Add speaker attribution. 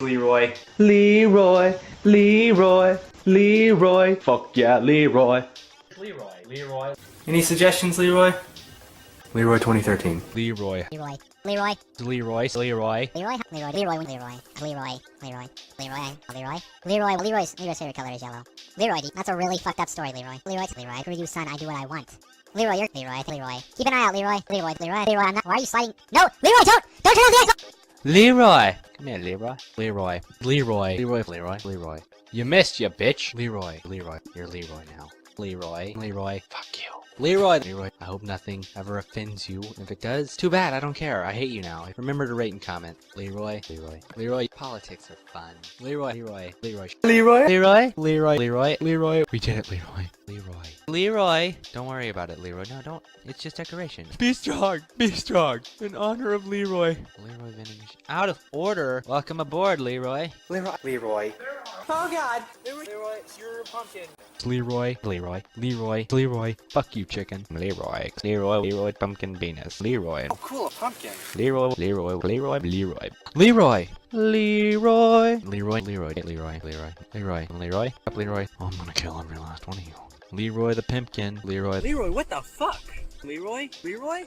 Speaker 1: Leroy. Leroy. Leroy. Leroy. Fuck yeah, Leroy. Leroy.
Speaker 2: Any suggestions, Leroy? Leroy 2013.
Speaker 3: Leroy.
Speaker 4: Leroy.
Speaker 3: Leroy. Leroy.
Speaker 4: Leroy. Leroy. Leroy's favorite color is yellow. Leroy, that's a really fucked up story, Leroy. Leroy. Screw you, son. I do what I want. Leroy, you're Leroy. Keep an eye out, Leroy. Leroy, I'm not. Why are you sliding? No, Leroy, don't turn on the exit.
Speaker 3: Leroy. Come here, Leroy. Leroy. You missed, you bitch. Leroy. You're Leroy now. Leroy. Fuck you. Leroy. I hope nothing ever offends you. If it does, too bad. I don't care. I hate you now. Remember to rate and comment. Leroy. Politics are fun. Leroy. We did it, Leroy. Don't worry about it, Leroy. No, don't. It's just decoration. Be strong. In honor of Leroy. Leroy vending machine. Out of order. Welcome aboard, Leroy.
Speaker 2: Leroy. Oh god! Leroy, you're a pumpkin.
Speaker 3: Leroy. Fuck you, chicken. Leroy, pumpkin penis. Leroy.
Speaker 2: Oh cool, a pumpkin.
Speaker 3: Leroy. Up, Leroy. Oh, I'm gonna kill every last one of you. Leroy the pimpkin.
Speaker 2: Leroy, what the fuck? Leroy?